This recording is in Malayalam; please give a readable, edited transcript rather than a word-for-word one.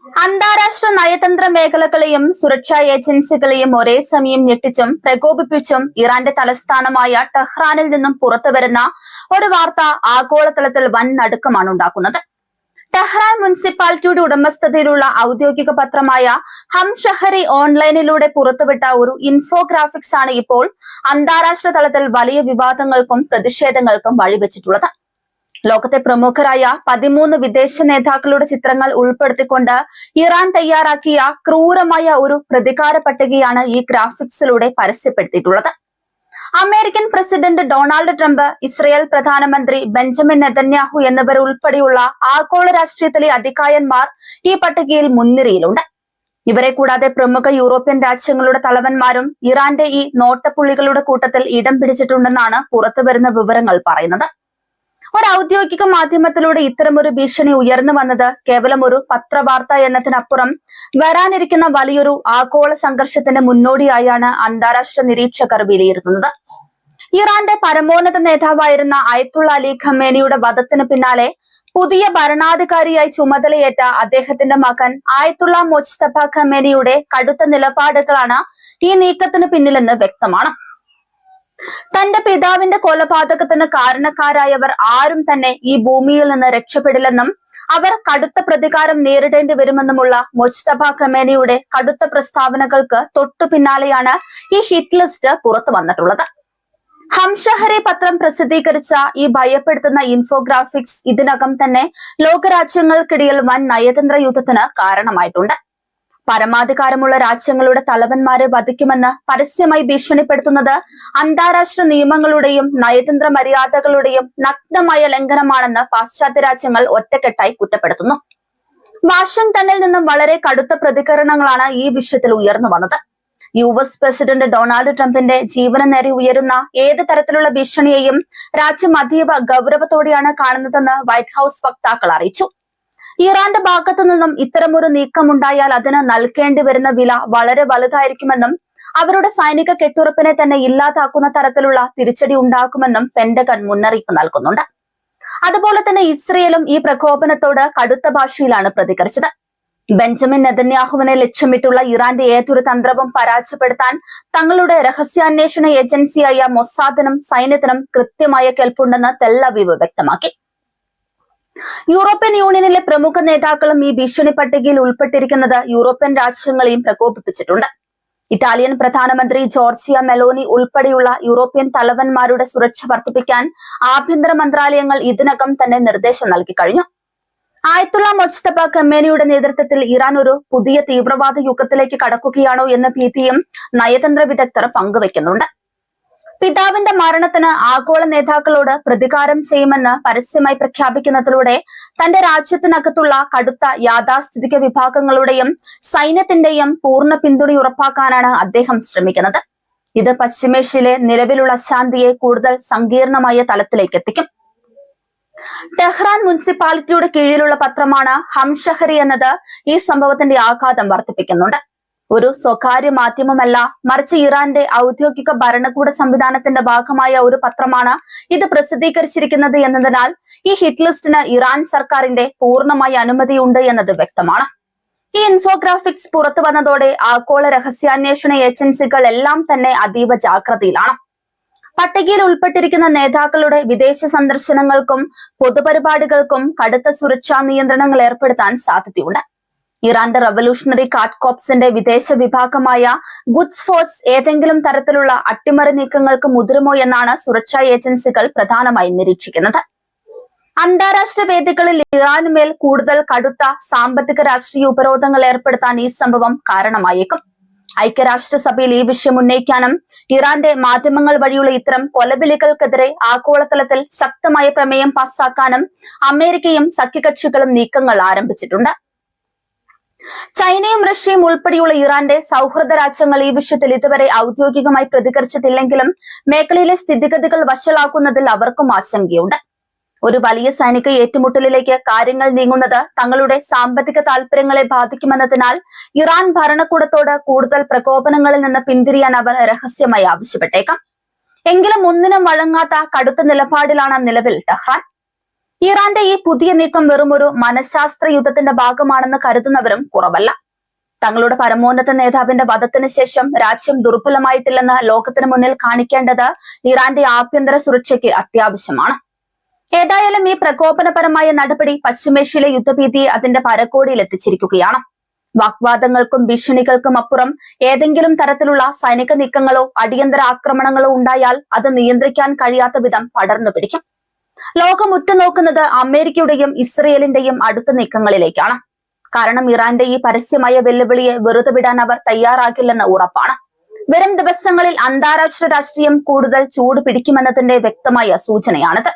അന്താരാഷ്ട്ര നയതന്ത്ര മേഖലകളെയും സുരക്ഷാ ഏജൻസികളെയും ഒരേ സമയം ഞെട്ടിച്ചും പ്രകോപിപ്പിച്ചും ഇറാന്റെ തലസ്ഥാനമായ ടെഹ്റാനിൽ നിന്നും പുറത്തുവരുന്ന ഒരു വാർത്ത ആഗോളതലത്തിൽ വൻ നടുക്കമാണ് ഉണ്ടാക്കുന്നത്. ടെഹ്റാൻ മുനിസിപ്പാലിറ്റിയുടെ ഉടമസ്ഥതയിലുള്ള ഔദ്യോഗിക പത്രമായ ഹംഷഹരി ഓൺലൈനിലൂടെ പുറത്തുവിട്ട ഒരു ഇൻഫോഗ്രാഫിക്സ് ആണ് ഇപ്പോൾ അന്താരാഷ്ട്ര തലത്തിൽ വലിയ വിവാദങ്ങൾക്കും പ്രതിഷേധങ്ങൾക്കും വഴിവെച്ചിട്ടുള്ളത്. ലോകത്തെ പ്രമുഖരായ 13 വിദേശ നേതാക്കളുടെ ചിത്രങ്ങൾ ഉൾപ്പെടുത്തിക്കൊണ്ട് ഇറാൻ തയ്യാറാക്കിയ ക്രൂരമായ ഒരു പ്രതികാര പട്ടികയാണ് ഈ ഗ്രാഫിക്സിലൂടെ പരസ്യപ്പെടുത്തിയിട്ടുള്ളത്. American president Donald Trump, Israel പ്രധാനമന്ത്രി ബെഞ്ചമിൻ നെതന്യാഹു എന്നിവരുൾപ്പെടെയുള്ള ആഗോള രാഷ്ട്രീയത്തിലെ അതികായന്മാർ ഈ പട്ടികയിൽ മുൻനിരയിലുണ്ട്. ഇവരെ കൂടാതെ പ്രമുഖ യൂറോപ്യൻ രാജ്യങ്ങളുടെ തലവന്മാരും ഇറാന്റെ ഈ നോട്ടപ്പുള്ളികളുടെ കൂട്ടത്തിൽ ഇടം പിടിച്ചിട്ടുണ്ടെന്നാണ് പുറത്തുവരുന്ന വിവരങ്ങൾ പറയുന്നത്. ഒരു ഔദ്യോഗിക മാധ്യമത്തിലൂടെ ഇത്തരമൊരു ഭീഷണി ഉയർന്നു വന്നത് കേവലം ഒരു പത്രവാർത്ത എന്നതിനപ്പുറം വരാനിരിക്കുന്ന വലിയൊരു ആഗോള സംഘർഷത്തിന്റെ മുന്നോടിയായാണ് അന്താരാഷ്ട്ര നിരീക്ഷകർ വിലയിരുത്തുന്നത്. ഇറാന്റെ പരമോന്നത നേതാവായിരുന്ന അയത്തുള്ള അലി ഖമേനിയുടെ വധത്തിന് പിന്നാലെ പുതിയ ഭരണാധികാരിയായി ചുമതലയേറ്റ അദ്ദേഹത്തിന്റെ മകൻ ആയത്തുള്ള മുജ്തഫ ഖമേനിയുടെ കടുത്ത നിലപാടുകളാണ് ഈ നീക്കത്തിന് പിന്നിലെന്ന് വ്യക്തമാണ്. തന്റെ പിതാവിന്റെ കൊലപാതകത്തിന് കാരണക്കാരായവർ ആരും തന്നെ ഈ ഭൂമിയിൽ നിന്ന് രക്ഷപ്പെടില്ലെന്നും അവർ കടുത്ത പ്രതികാരം നേരിടേണ്ടി വരുമെന്നുമുള്ള മുജ്തഫ ഖമേനിയുടെ കടുത്ത പ്രസ്താവനകൾക്ക് തൊട്ടു പിന്നാലെയാണ് ഈ ഹിറ്റ് ലിസ്റ്റ് പുറത്തു വന്നിട്ടുള്ളത്. ഹംഷഹരി പത്രം പ്രസിദ്ധീകരിച്ച ഈ ഭയപ്പെടുത്തുന്ന ഇൻഫോഗ്രാഫിക്സ് ഇതിനകം തന്നെ ലോകരാജ്യങ്ങൾക്കിടയിൽ വൻ നയതന്ത്ര യുദ്ധത്തിന് കാരണമായിട്ടുണ്ട്. പരമാധികാരമുള്ള രാജ്യങ്ങളുടെ തലവന്മാരെ വധിക്കുമെന്ന് പരസ്യമായി ഭീഷണിപ്പെടുത്തുന്നത് അന്താരാഷ്ട്ര നിയമങ്ങളുടെയും നയതന്ത്ര മര്യാദകളുടെയും നഗ്നമായ ലംഘനമാണെന്ന് പാശ്ചാത്യ രാജ്യങ്ങൾ ഒറ്റക്കെട്ടായി കുറ്റപ്പെടുത്തുന്നു. വാഷിംഗ്ടണിൽ നിന്നും വളരെ കടുത്ത പ്രതികരണങ്ങളാണ് ഈ വിഷയത്തിൽ ഉയർന്നു വന്നത്. US പ്രസിഡന്റ് ഡൊണാൾഡ് ട്രംപിന്റെ ജീവന് നേരെ ഉയരുന്ന ഏത് തരത്തിലുള്ള ഭീഷണിയെയും രാജ്യം അതീവ ഗൗരവത്തോടെയാണ് കാണുന്നതെന്ന് വൈറ്റ് ഹൌസ് വക്താക്കൾ അറിയിച്ചു. ഇറാന്റെ ഭാഗത്തു നിന്നും ഇത്തരമൊരു നീക്കമുണ്ടായാൽ അതിന് നൽകേണ്ടി വരുന്ന വില വളരെ വലുതായിരിക്കുമെന്നും അവരുടെ സൈനിക കെട്ടുറപ്പിനെ തന്നെ ഇല്ലാതാക്കുന്ന തരത്തിലുള്ള തിരിച്ചടി ഉണ്ടാക്കുമെന്നും പെന്റഗൺ മുന്നറിയിപ്പ് നൽകുന്നുണ്ട്. അതുപോലെ തന്നെ ഇസ്രയേലും ഈ പ്രകോപനത്തോട് കടുത്ത ഭാഷയിലാണ് പ്രതികരിച്ചത്. ബെഞ്ചമിൻ നെതന്യാഹുവിനെ ലക്ഷ്യമിട്ടുള്ള ഇറാന്റെ ഏതൊരു തന്ത്രവും പരാജയപ്പെടുത്താൻ തങ്ങളുടെ രഹസ്യാന്വേഷണ ഏജൻസിയായ മൊസാദിനും സൈന്യത്തിനും കൃത്യമായ കെൽപ്പുണ്ടെന്ന് തെല്ലവീവ് വ്യക്തമാക്കി. യൂറോപ്യൻ യൂണിയനിലെ പ്രമുഖ നേതാക്കളും ഈ ഭീഷണി പട്ടികയിൽ ഉൾപ്പെട്ടിരിക്കുന്നത് യൂറോപ്യൻ രാജ്യങ്ങളെയും പ്രകോപിപ്പിച്ചിട്ടുണ്ട്. ഇറ്റാലിയൻ പ്രധാനമന്ത്രി ജോർജിയ മെലോനി ഉൾപ്പെടെയുള്ള യൂറോപ്യൻ തലവന്മാരുടെ സുരക്ഷ വർദ്ധിപ്പിക്കാൻ ആഭ്യന്തര മന്ത്രാലയങ്ങൾ ഇതിനകം തന്നെ നിർദ്ദേശം നൽകി കഴിഞ്ഞു. ആയത്തുള്ള മുജ്തഫ ഖമേനിയുടെ നേതൃത്വത്തിൽ ഇറാൻ ഒരു പുതിയ തീവ്രവാദ യുഗത്തിലേക്ക് കടക്കുകയാണോ എന്ന ഭീതിയും നയതന്ത്ര വിദഗ്ധർ പങ്കുവയ്ക്കുന്നുണ്ട്. പിതാവിന്റെ മരണത്തിന് ആഗോള നേതാക്കളോട് പ്രതികാരം ചെയ്യുമെന്ന് പരസ്യമായി പ്രഖ്യാപിക്കുന്നതിലൂടെ തന്റെ രാജ്യത്തിനകത്തുള്ള കടുത്ത യാഥാസ്ഥിതിക വിഭാഗങ്ങളുടെയും സൈന്യത്തിന്റെയും പൂർണ്ണ പിന്തുണ ഉറപ്പാക്കാനാണ് അദ്ദേഹം ശ്രമിക്കുന്നത്. ഇത് പശ്ചിമേഷ്യയിലെ നിലവിലുള്ള അശാന്തിയെ കൂടുതൽ സങ്കീർണമായ തലത്തിലേക്ക് എത്തിക്കും. ടെഹ്റാൻ മുനിസിപ്പാലിറ്റിയുടെ കീഴിലുള്ള പത്രമാണ് ഹംഷഹരി എന്നത് ഈ സംഭവത്തിന്റെ ആഘാതം വർദ്ധിപ്പിക്കുന്നുണ്ട്. ഒരു സ്വകാര്യ മാധ്യമമല്ല, മറിച്ച് ഇറാന്റെ ഔദ്യോഗിക ഭരണകൂട സംവിധാനത്തിന്റെ ഭാഗമായ ഒരു പത്രമാണ് ഇത് പ്രസിദ്ധീകരിച്ചിരിക്കുന്നത് എന്നതിനാൽ ഈ ഹിറ്റ് ലിസ്റ്റിന് ഇറാൻ സർക്കാരിന്റെ പൂർണ്ണമായ അനുമതിയുണ്ട് എന്നത് വ്യക്തമാണ്. ഈ ഇൻഫോഗ്രാഫിക്സ് പുറത്തു വന്നതോടെ ആഗോള രഹസ്യാന്വേഷണ ഏജൻസികൾ എല്ലാം തന്നെ അതീവ ജാഗ്രതയിലാണ്. പട്ടികയിൽ ഉൾപ്പെട്ടിരിക്കുന്ന നേതാക്കളുടെ വിദേശ സന്ദർശനങ്ങൾക്കും പൊതുപരിപാടികൾക്കും കടുത്ത സുരക്ഷാ നിയന്ത്രണങ്ങൾ ഏർപ്പെടുത്താൻ സാധ്യതയുണ്ട്. ഇറാന്റെ റവല്യൂഷണറി ഗാർഡ് കോർപ്സിന്റെ വിദേശ വിഭാഗമായ ഖുദ്സ് ഫോഴ്സ് ഏതെങ്കിലും തരത്തിലുള്ള അട്ടിമറി നീക്കങ്ങൾക്ക് മുതിരുമോ എന്നാണ് സുരക്ഷാ ഏജൻസികൾ പ്രധാനമായും നിരീക്ഷിക്കുന്നത്. അന്താരാഷ്ട്ര വേദികളിൽ ഇറാനുമേൽ കൂടുതൽ കടുത്ത സാമ്പത്തിക രാഷ്ട്രീയ ഉപരോധങ്ങൾ ഏർപ്പെടുത്താൻ ഈ സംഭവം കാരണമായേക്കും. ഐക്യരാഷ്ട്രസഭയിൽ ഈ വിഷയം ഉന്നയിക്കാനും ഇറാന്റെ മാധ്യമങ്ങൾ വഴിയുള്ള ഇത്തരം കൊലവിളികൾക്കെതിരെ ആഗോളതലത്തിൽ ശക്തമായ പ്രമേയം പാസാക്കാനും അമേരിക്കയും സഖ്യകക്ഷികളും നീക്കങ്ങൾ ആരംഭിച്ചിട്ടുണ്ട്. ചൈനയും റഷ്യയും ഉൾപ്പെടെയുള്ള ഇറാന്റെ സൗഹൃദ രാജ്യങ്ങൾ ഈ വിഷയത്തിൽ ഇതുവരെ ഔദ്യോഗികമായി പ്രതികരിച്ചിട്ടില്ലെങ്കിലും മേഖലയിലെ സ്ഥിതിഗതികൾ വഷളാക്കുന്നതിൽ അവർക്കും ആശങ്കയുണ്ട്. ഒരു വലിയ സൈനിക ഏറ്റുമുട്ടലിലേക്ക് കാര്യങ്ങൾ നീങ്ങുന്നത് തങ്ങളുടെ സാമ്പത്തിക താൽപര്യങ്ങളെ ബാധിക്കുമെന്നതിനാൽ ഇറാൻ ഭരണകൂടത്തോട് കൂടുതൽ പ്രകോപനങ്ങളിൽ നിന്ന് പിന്തിരിയാൻ അവർ രഹസ്യമായി ആവശ്യപ്പെട്ടേക്കാം. എങ്കിലും ഒന്നിനും വഴങ്ങാത്ത കടുത്ത നിലപാടിലാണ് നിലവിൽ ടെഹ്റാൻ. ഇറാന്റെ ഈ പുതിയ നീക്കം വെറും ഒരു മനഃശാസ്ത്ര യുദ്ധത്തിന്റെ ഭാഗമാണെന്ന് കരുതുന്നവരും കുറവല്ല. തങ്ങളുടെ പരമോന്നത നേതാവിന്റെ വധത്തിന് ശേഷം രാജ്യം ദുർബലമായിട്ടില്ലെന്ന് ലോകത്തിന് മുന്നിൽ കാണിക്കേണ്ടത് ഇറാന്റെ ആഭ്യന്തര സുരക്ഷയ്ക്ക് അത്യാവശ്യമാണ്. ഏതായാലും ഈ പ്രകോപനപരമായ നടപടി പശ്ചിമേഷ്യയിലെ യുദ്ധഭീതിയെ അതിന്റെ പരകോടിയിൽ എത്തിച്ചിരിക്കുകയാണ്. വാഗ്വാദങ്ങൾക്കും ഭീഷണികൾക്കും അപ്പുറം ഏതെങ്കിലും തരത്തിലുള്ള സൈനിക നീക്കങ്ങളോ അടിയന്തര ആക്രമണങ്ങളോ ഉണ്ടായാൽ അത് നിയന്ത്രിക്കാൻ കഴിയാത്ത വിധം പടർന്നു പിടിക്കും. ലോകം ഉറ്റുനോക്കുന്നത് അമേരിക്കയുടെയും ഇസ്രയേലിന്റെയും അടുത്ത നീക്കങ്ങളിലേക്കാണ്. കാരണം ഇറാന്റെ ഈ പരസ്യമായ വെല്ലുവിളിയെ വെറുതെ വിടാൻ അവർ തയ്യാറാകില്ലെന്ന് ഉറപ്പാണ്. വരും ദിവസങ്ങളിൽ അന്താരാഷ്ട്ര രാഷ്ട്രീയം കൂടുതൽ ചൂട് പിടിക്കുമെന്നതിന്റെ വ്യക്തമായ സൂചനയാണിത്.